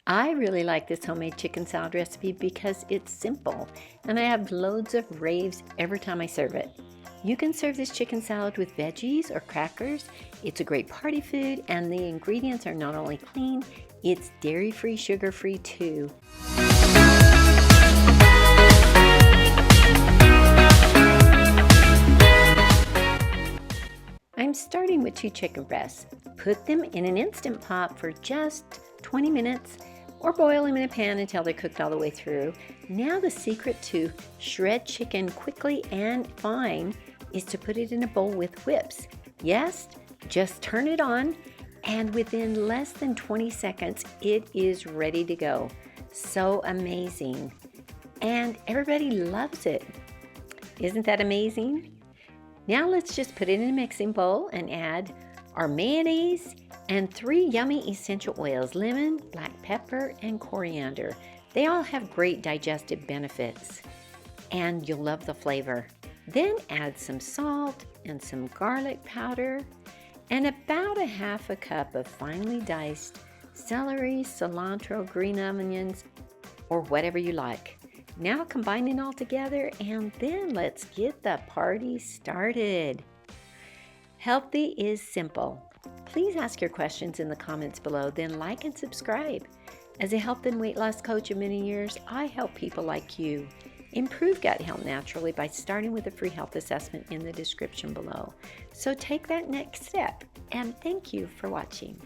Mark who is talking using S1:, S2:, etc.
S1: I really like this homemade chicken salad recipe because it's simple and I have loads of raves every time I serve it. You can serve this chicken salad with veggies or crackers. It's a great party food and the ingredients are not only clean, it's dairy-free, sugar-free too. I'm starting with 2 chicken breasts. Put them in an Instant Pot for just 20 minutes or boil them in a pan until they're cooked all the way through. Now the secret to shred chicken quickly and fine is to put it in a bowl with whips. Yes, just turn it on and within less than 20 seconds it is ready to go. So amazing. And everybody loves it. Isn't that amazing? Now let's just put it in a mixing bowl and add our mayonnaise and 3 yummy essential oils, lemon, black pepper, and coriander. They all have great digestive benefits and you'll love the flavor. Then add some salt and some garlic powder and about 1/2 cup of finely diced celery, cilantro, green onions, or whatever you like. Now combine it all together and then let's get the party started. Healthy is simple. Please ask your questions in the comments below, then like and subscribe. As a health and weight loss coach of many years, I help people like you improve gut health naturally by starting with a free health assessment in the description below. So take that next step, and thank you for watching.